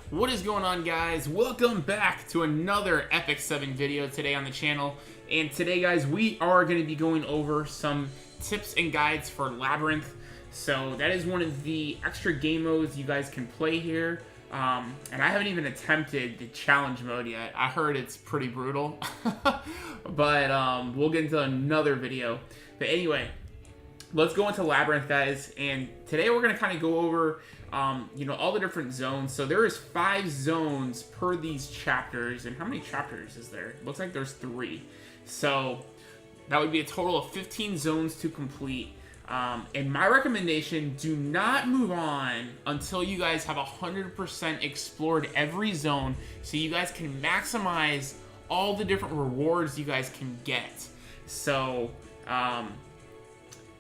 What is going on, guys? Welcome back to another epicseven video today on the channel. And today, guys, we are going to be going over some tips and guides for Labyrinth. So that is one of the extra game modes you guys can play here. And I haven't even attempted the challenge mode yet. I heard it's pretty brutal. But we'll get into another video. But anyway, let's go into Labyrinth, guys. And today we're going to kind of go over all the different zones. So there is 5 zones per these chapters. And how many chapters is there? Looks like there's 3. So that would be a total of 15 zones to complete. And my recommendation, do not move on until you guys have 100% explored every zone, so you guys can maximize all the different rewards you guys can get. So,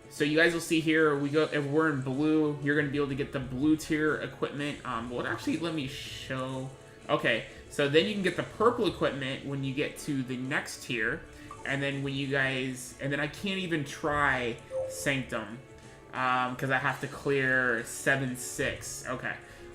so you guys will see here, if we're in blue, you're going to be able to get the blue tier equipment. Well, actually, let me show. Okay, so then you can get the purple equipment when you get to the next tier. And then when you guys, and then I can't even try Sanctum, because I have to clear 7-6. Okay.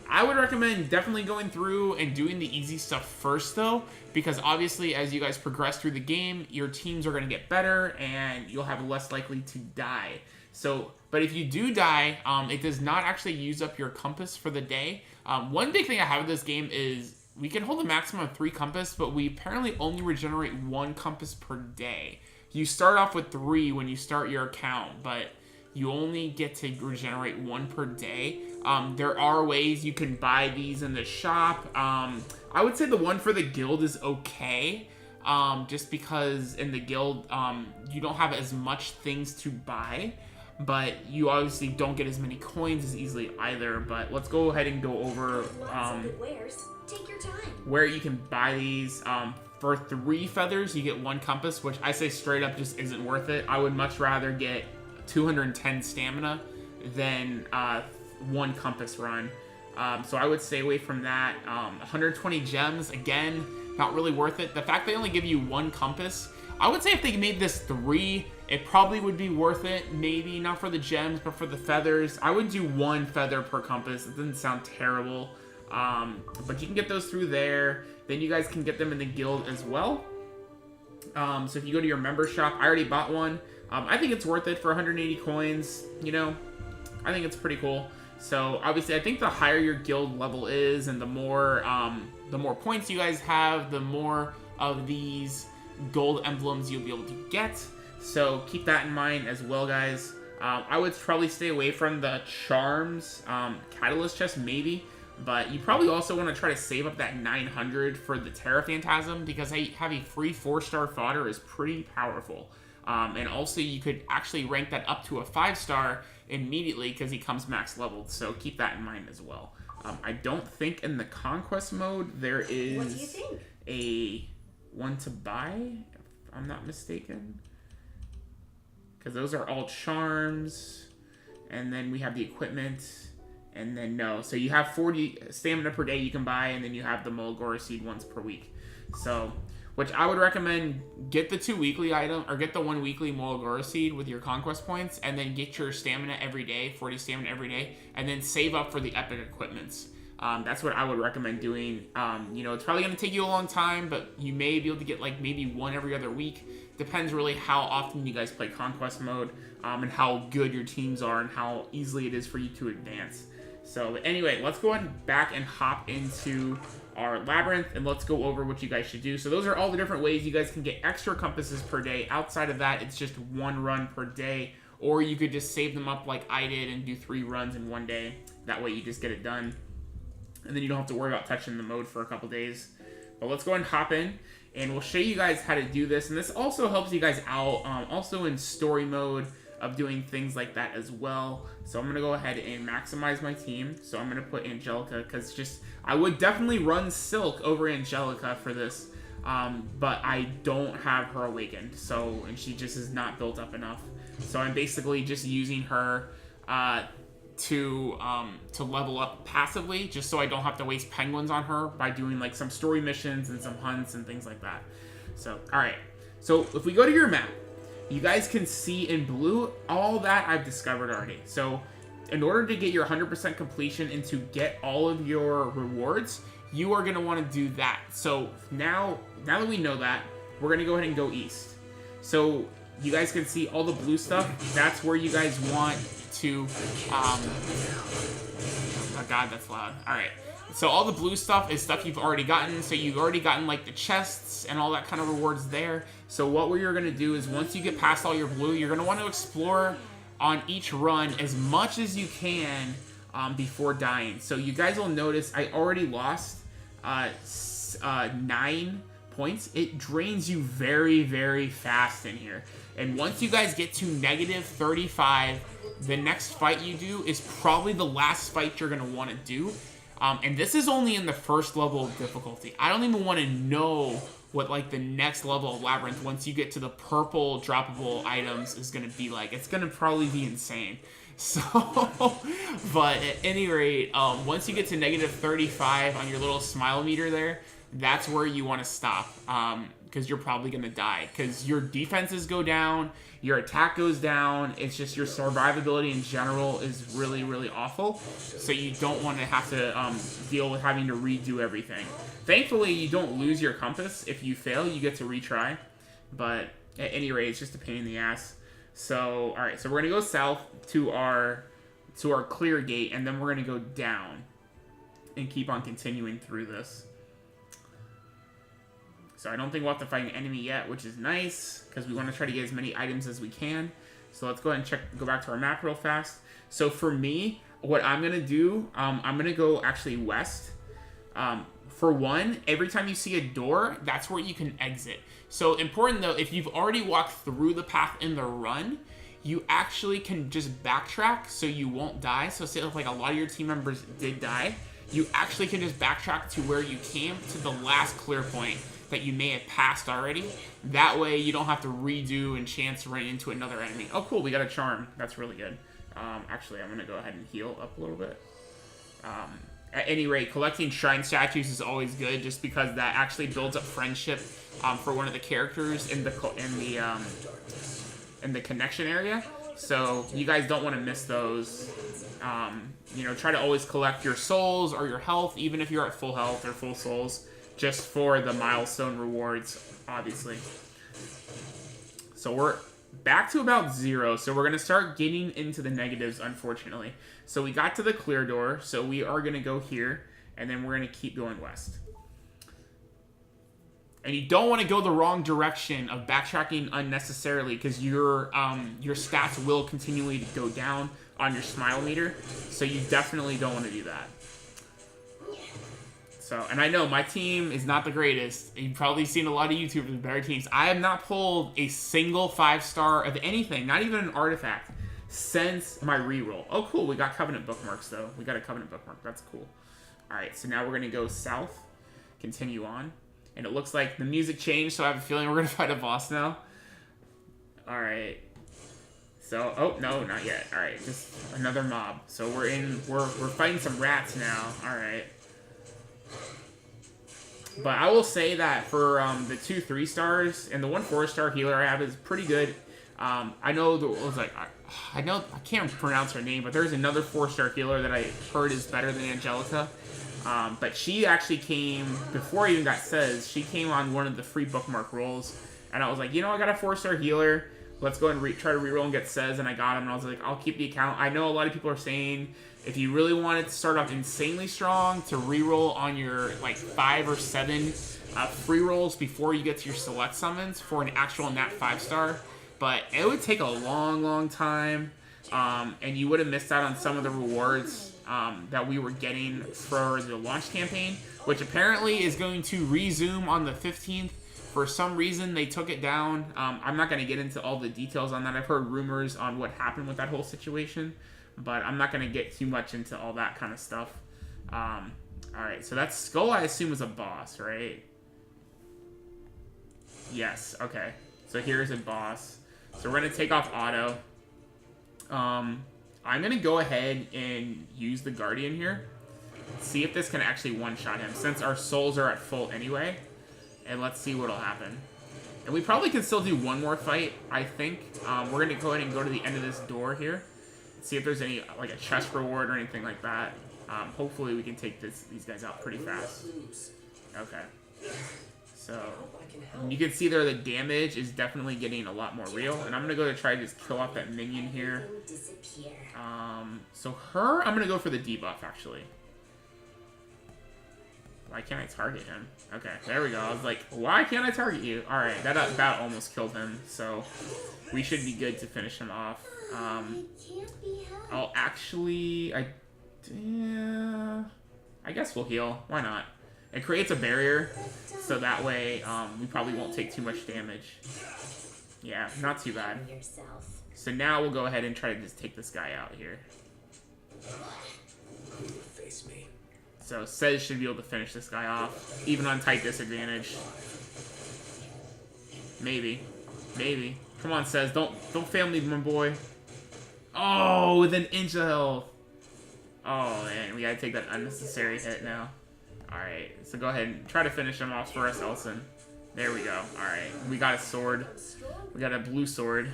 I would recommend definitely going through and doing the easy stuff first, though, because obviously as you guys progress through the game, your teams are going to get better and you'll have less likely to die. So, but if you do die, it does not actually use up your compass for the day. One big thing I have with this game is we can hold a maximum of 3 compass, but we apparently only regenerate 1 compass per day. You start off with 3 when you start your account, but you only get to regenerate 1 per day. There are ways you can buy these in the shop. I would say the one for the guild is okay, just because in the guild, you don't have as much things to buy, but you obviously don't get as many coins as easily either. But let's go ahead and go over Take your time. where you can buy these. For 3 feathers, you get 1 compass, which I say straight up just isn't worth it. I would much rather get 210 stamina than 1 compass run. So I would stay away from that. 120 gems, again, not really worth it. The fact they only give you 1 compass, I would say if they made this 3, it probably would be worth it. Maybe not for the gems, but for the feathers. I would do 1 feather per compass. It doesn't sound terrible. But you can get those through there. Then you guys can get them in the guild as well. So if you go to your member shop, I already bought one. I think it's worth it for 180 coins. You know, I think it's pretty cool. So obviously, I think the higher your guild level is, and the more points you guys have, the more of these gold emblems you'll be able to get. So keep that in mind as well, guys. I would probably stay away from the charms, catalyst chest maybe. But you probably also want to try to save up that 900 for the Terra Phantasm, because having a free 4-star fodder is pretty powerful. And also you could actually rank that up to a 5-star immediately because he comes max leveled. So keep that in mind as well. I don't think in the Conquest mode there is What do you think? a one to buy, if I'm not mistaken. Because those are all charms. And then we have the equipment. And then no. So you have 40 stamina per day you can buy, and then you have the Mulgore seed once per week. So, which I would recommend, get the 2 weekly item, or get the 1 weekly Mulgore seed with your conquest points, and then get your stamina every day, 40 stamina every day, and then save up for the epic equipments. That's what I would recommend doing. It's probably going to take you a long time, but you may be able to get like maybe 1 every other week. Depends really how often you guys play conquest mode, and how good your teams are, and how easily it is for you to advance. So anyway, let's go ahead back and hop into our Labyrinth, and let's go over what you guys should do. So those are all the different ways you guys can get extra compasses per day. Outside of that, it's just 1 run per day, or you could just save them up like I did and do 3 runs in 1 day. That way you just get it done, and then you don't have to worry about touching the mode for a couple days. But let's go ahead and hop in, and we'll show you guys how to do this. And this also helps you guys out, also in story mode, of doing things like that as well. So I'm going to go ahead and maximize my team. So I'm going to put Angelica, because I would definitely run Silk over Angelica for this, but I don't have her awakened, and she just is not built up enough. So I'm basically just using her to level up passively, just so I don't have to waste penguins on her by doing like some story missions and some hunts and things like that. So, alright. So if we go to your map, you guys can see in blue all that I've discovered already. So in order to get your 100% completion and to get all of your rewards, you are going to want to do that. So now that we know that, we're going to go ahead and go east. So you guys can see all the blue stuff. That's where you guys want to... oh god, that's loud. Alright. So all the blue stuff is stuff you've already gotten. So you've already gotten like the chests and all that kind of rewards there. So what we're going to do is once you get past all your blue, you're going to want to explore on each run as much as you can before dying. So you guys will notice I already lost 9 points. It drains you very, very fast in here. And once you guys get to negative 35, the next fight you do is probably the last fight you're going to want to do. And this is only in the first level of difficulty. I don't even want to know what like the next level of Labyrinth, once you get to the purple droppable items, is going to be like. It's going to probably be insane. So, but at any rate, once you get to negative 35 on your little smile meter there, that's where you want to stop. Because you're probably going to die. Because your defenses go down, your attack goes down, it's just your survivability in general is really, really awful. So you don't want to have to deal with having to redo everything. Thankfully, you don't lose your compass. If you fail, you get to retry. But at any rate, it's just a pain in the ass. So, alright, so we're going to go south to our clear gate, and then we're going to go down and keep on continuing through this. So I don't think we'll have to fight an enemy yet, which is nice, because we want to try to get as many items as we can. So let's go ahead and go back to our map real fast. So for me, what I'm going to do, I'm going to go actually west. For one, every time you see a door, that's where you can exit. So important though, if you've already walked through the path in the run, you actually can just backtrack so you won't die. So say if like a lot of your team members did die, you actually can just backtrack to where you came to the last clear point that you may have passed already. That way you don't have to redo and chance run into another enemy. Oh cool, we got a charm. That's really good. Actually, I'm going to go ahead and heal up a little bit. At any rate, collecting shrine statues is always good, just because that actually builds up friendship for one of the characters in the connection area. So you guys don't want to miss those. You know, try to always collect your souls or your health, even if you're at full health or full souls, just for the milestone rewards, obviously. So we're back to about 0, so we're going to start getting into the negatives, unfortunately. So we got to the clear door, so we are going to go here, and then we're going to keep going west. And you don't want to go the wrong direction of backtracking unnecessarily, because your stats will continually go down on your smile meter, so you definitely don't want to do that. So, and I know my team is not the greatest. You've probably seen a lot of YouTubers with better teams. I have not pulled a single 5-star of anything, not even an artifact, since my reroll. Oh, cool. We got Covenant bookmarks, though. We got a Covenant bookmark. That's cool. All right, so now we're going to go south, continue on. And it looks like the music changed, so I have a feeling we're going to fight a boss now. All right. So, oh, no, not yet. All right, just another mob. So we're fighting some rats now. All right. But I will say that for the 2 3-stars and the 1 4-star healer I have is pretty good. I know I can't pronounce her name, but there's another 4-star healer that I heard is better than Angelica. But she actually came before I even got Says. She came on one of the free bookmark rolls, and I was like, you know, I got a 4-star healer. Let's go and try to reroll and get Says, and I got him. And I was like, I'll keep the account. I know a lot of people are saying, if you really wanted to start off insanely strong, to reroll on your like 5 or 7 free rolls before you get to your select summons for an actual nat 5-star. But it would take a long, long time, and you would have missed out on some of the rewards that we were getting for the launch campaign, which apparently is going to resume on the 15th. For some reason, they took it down. I'm not going to get into all the details on that. I've heard rumors on what happened with that whole situation, but I'm not going to get too much into all that kind of stuff. Alright, so that skull, I assume, is a boss, right? Yes, okay. So here's a boss. So we're going to take off auto. I'm going to go ahead and use the Guardian here. See if this can actually one-shot him, since our souls are at full anyway. And let's see what'll happen. And we probably can still do one more fight, I think. We're going to go ahead and go to the end of this door here. See if there's any, like, a chest reward or anything like that. Hopefully we can take these guys out pretty fast. Okay. So, you can see there the damage is definitely getting a lot more real. And I'm going to go to try to just kill off that minion here. So her, I'm going to go for the debuff, actually. Why can't I target him? Okay, there we go. I was like, why can't I target you? Alright, that almost killed him. So, we should be good to finish him off. I'll actually... I guess we'll heal. Why not? It creates a barrier, so that way we probably won't take too much damage. Yeah, not too bad. So now we'll go ahead and try to just take this guy out here. Face me. So Sez should be able to finish this guy off, even on tight disadvantage. Maybe. Maybe. Come on, Sez. Don't fail me, my boy. Oh, with an inch of health. Oh, man. We gotta take that unnecessary hit now. Alright. So go ahead and try to finish him off for us, Elson. There we go. Alright. We got a sword. We got a blue sword.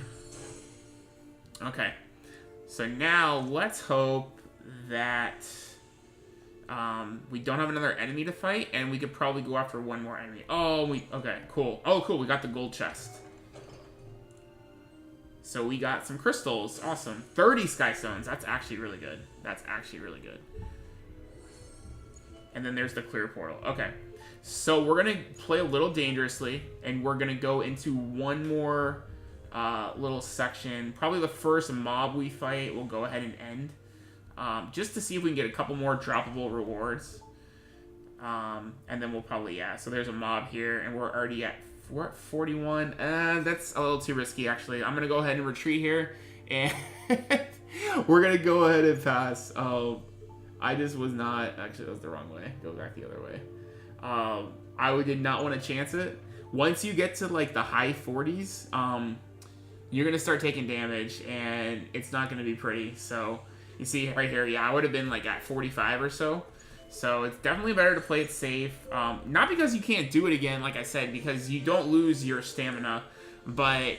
Okay. So now, let's hope that we don't have another enemy to fight, and we could probably go after one more enemy. Oh, okay, cool. Oh, cool, we got the gold chest. So we got some crystals. Awesome. 30 sky stones. That's actually really good. That's actually really good. And then there's the clear portal. Okay. So we're going to play a little dangerously, and we're going to go into one more little section. Probably the first mob we fight we'll go ahead and end. Just to see if we can get a couple more droppable rewards. And then we'll probably, yeah. So there's a mob here, and we're already at 41. That's a little too risky, actually. I'm going to go ahead and retreat here, and we're going to go ahead and pass. I just was not, actually, that was the wrong way. Go back the other way. I did not want to chance it. Once you get to, like, the high 40s, you're going to start taking damage, and it's not going to be pretty, so... You see right here, yeah, I would have been like at 45 or so. So it's definitely better to play it safe. Not because you can't do it again, like I said, because you don't lose your stamina, but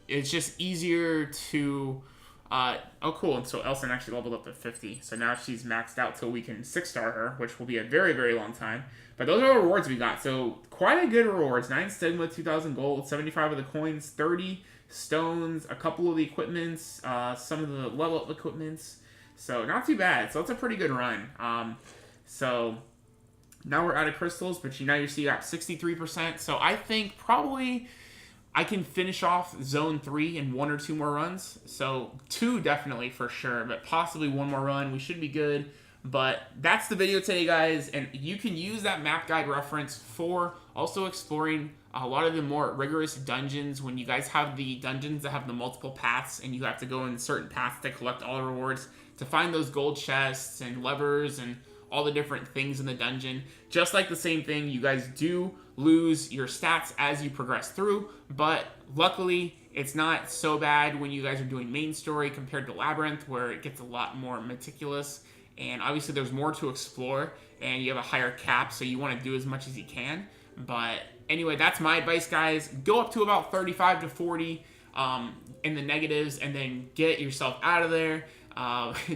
it's just easier to... oh, cool. And so Elson actually leveled up to 50. So now she's maxed out till we can 6-star her, which will be a very, very long time. But those are the rewards we got. So quite a good rewards. 9 stigma, 2,000 gold, 75 of the coins, 30 stones, a couple of the equipments, some of the level up equipments. So, not too bad. So, it's a pretty good run. So, now we're out of crystals, but now you see you're at 63%. So, I think probably I can finish off Zone 3 in 1 or 2 more runs. So, 2 definitely for sure, but possibly 1 more run. We should be good. But that's the video today, guys. And you can use that map guide reference for also exploring a lot of the more rigorous dungeons when you guys have the dungeons that have the multiple paths and you have to go in certain paths to collect all the rewards to find those gold chests and levers and all the different things in the dungeon. Just like the same thing, you guys do lose your stats as you progress through, but luckily it's not so bad when you guys are doing main story compared to Labyrinth, where it gets a lot more meticulous, and obviously there's more to explore, and you have a higher cap, so you want to do as much as you can. But anyway, that's my advice, guys. Go up to about 35 to 40 in the negatives, and then get yourself out of there.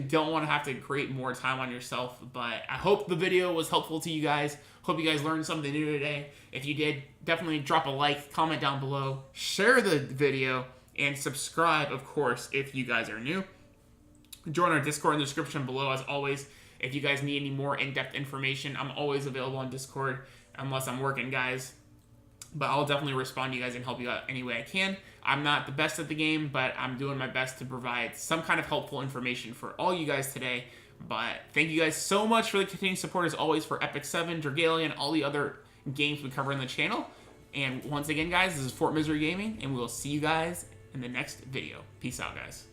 Don't want to have to create more time on yourself, but I hope the video was helpful to you guys. Hope you guys learned something new today. If you did, definitely drop a like, comment down below, share the video, and subscribe, of course, if you guys are new. Join our Discord in the description below, as always. If you guys need any more in-depth information, I'm always available on Discord, unless I'm working, guys. But I'll definitely respond to you guys and help you out any way I can. I'm not the best at the game, but I'm doing my best to provide some kind of helpful information for all you guys today. But thank you guys so much for the continued support, as always, for epicseven, Dragalia, and all the other games we cover in the channel. And once again, guys, this is Fort Misery Gaming, and we will see you guys in the next video. Peace out, guys.